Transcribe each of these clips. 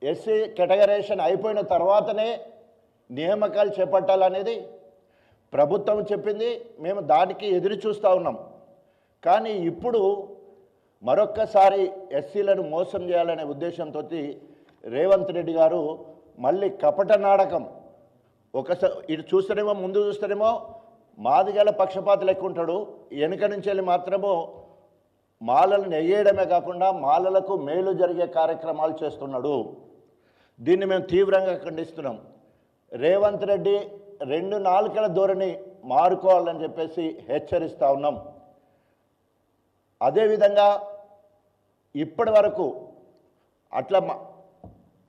SC categorisation అయిపోయిన తర్వాతనే నియామకాలు చేపట్టాలనేది ప్రభుత్వం చెప్పింది. మేము దానికి ఎదురు చూస్తూ ఉన్నాం. కానీ ఇప్పుడు మరొక్కసారి ఎస్సీలను మోసం చేయాలనే ఉద్దేశంతో రేవంత్ రెడ్డి గారు మళ్ళీ కపట నాటకం. ఒకసారి ఇటు చూస్తేనేమో, ముందు చూస్తేనేమో మాదిగల పక్షపాత లెక్క ఉంటాడు, వెనుక నుంచి వెళ్ళి మాత్రమో మాలలను నెయ్యేయడమే కాకుండా మాలలకు మేలు జరిగే కార్యక్రమాలు చేస్తున్నాడు. దీన్ని మేము తీవ్రంగా ఖండిస్తున్నాం. రేవంత్ రెడ్డి 2 నాలుకల ధోరణి మారుకోవాలని చెప్పేసి హెచ్చరిస్తూ ఉన్నాం. అదేవిధంగా ఇప్పటి వరకు అట్లా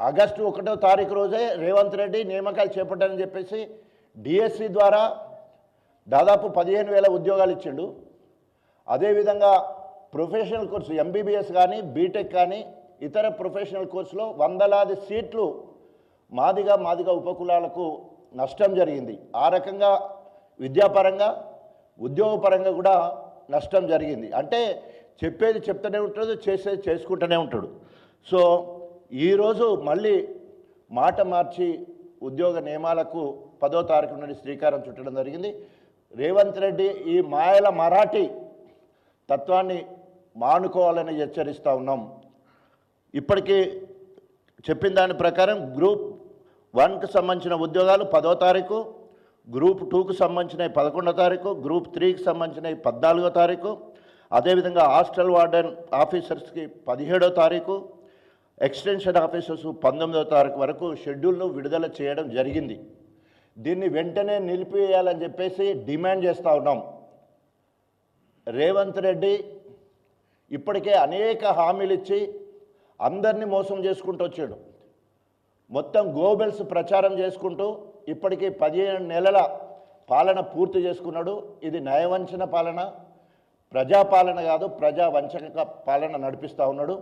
ఆగస్టు 1వ తారీఖు రోజే రేవంత్ రెడ్డి నియామకాలు చేపట్టాలని చెప్పేసి డిఎస్సి ద్వారా దాదాపు 15,000 ఉద్యోగాలు ఇచ్చిండు. అదేవిధంగా ప్రొఫెషనల్ కోర్సు ఎంబీబీఎస్ కానీ బీటెక్ కానీ ఇతర ప్రొఫెషనల్ కోర్సులో వందలాది సీట్లు మాదిగ ఉపకులాలకు నష్టం జరిగింది. ఆ రకంగా విద్యాపరంగా ఉద్యోగపరంగా కూడా నష్టం జరిగింది. అంటే చెప్పేది చెప్తూనే ఉంటాడు, చేసేది చేసుకుంటూనే ఉంటాడు. సో ఈరోజు మళ్ళీ మాట మార్చి ఉద్యోగ నియమాలకు 10వ తారీఖు నుండి శ్రీకారం చుట్టడం జరిగింది. రేవంత్ రెడ్డి ఈ మాయల మరాఠీ తత్వాన్ని మానుకోవాలని హెచ్చరిస్తూ ఉన్నాం. ఇప్పటికీ చెప్పిన దాని ప్రకారం గ్రూప్ 1కు సంబంధించిన ఉద్యోగాలు 10వ తారీఖు, గ్రూప్ 2కు సంబంధించినవి 11వ తారీఖు, గ్రూప్ 3కి సంబంధించినవి 14వ తారీఖు, అదేవిధంగా హాస్టల్ వార్డెన్ ఆఫీసర్స్కి 17వ తారీఖు, ఎక్స్టెన్షన్ ఆఫీసర్స్ 19వ తారీఖు వరకు షెడ్యూల్ను విడుదల చేయడం జరిగింది. దీన్ని వెంటనే నిలిపివేయాలని చెప్పేసి డిమాండ్ చేస్తూ ఉన్నాం. రేవంత్ రెడ్డి ఇప్పటికే అనేక హామీలు ఇచ్చి అందరినీ మోసం చేసుకుంటూ వచ్చాడు. మొత్తం గోబెల్స్ ప్రచారం చేసుకుంటూ ఇప్పటికీ 15 నెలల పాలన పూర్తి చేసుకున్నాడు. ఇది నయవంచన పాలన, ప్రజాపాలన కాదు, ప్రజా వంచక పాలన నడిపిస్తూ ఉన్నాడు.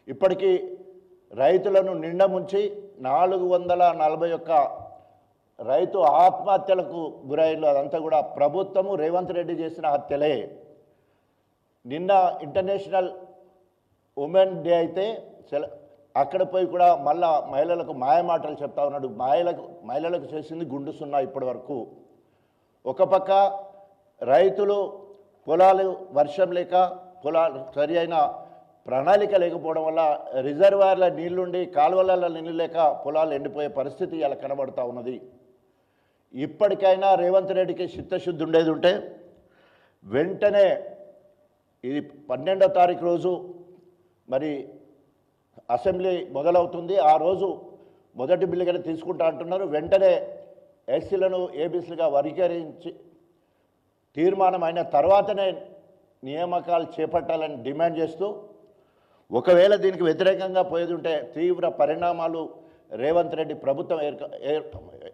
ఇప్పటికీ రైతులను నిండా ముంచి 441 రైతు ఆత్మహత్యలకు గురైన అదంతా కూడా ప్రభుత్వము రేవంత్ రెడ్డి చేసిన హత్యలే. నిన్న ఇంటర్నేషనల్ ఉమెన్ డే అయితే అక్కడ పోయి కూడా మళ్ళా మహిళలకు మాయమాటలు చెప్తా ఉన్నాడు. మహిళలకు చేసింది గుండు సున్నా ఇప్పటి వరకు. ఒక పక్క రైతులు పొలాలు వర్షం లేక పొలాలు సరి అయిన ప్రణాళిక లేకపోవడం వల్ల రిజర్వాయర్ల నీళ్లుండి కాలువల నీళ్ళు లేక పొలాలు ఎండిపోయే పరిస్థితి ఇలా కనబడుతూ ఉన్నది. ఇప్పటికైనా రేవంత్ రెడ్డికి చిత్తశుద్ధి ఉండేది ఉంటే వెంటనే ఇది 12వ తారీఖు రోజు మరి అసెంబ్లీ మొదలవుతుంది. ఆ రోజు మొదటి బిల్లుగానే తీసుకుంటా అంటున్నారు. వెంటనే ఎస్సీలను ఏబీసీలుగా వర్గీకరించి తీర్మానం అయిన తర్వాతనే నియామకాలు చేపట్టాలని డిమాండ్ చేస్తూ, ఒకవేళ దీనికి వ్యతిరేకంగా పోయేది ఉంటే తీవ్ర పరిణామాలు రేవంత్ రెడ్డి ప్రభుత్వం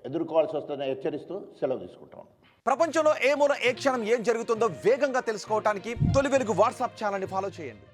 ఎదుర్కోవాల్సి వస్తుందని హెచ్చరిస్తూ సెలవు తీసుకుంటాం. ప్రపంచంలో ఏ మూల ఏ క్షణం ఏం జరుగుతుందో వేగంగా తెలుసుకోవడానికి తొలి వెలుగు వాట్సాప్ ఛానల్ని ఫాలో చేయండి.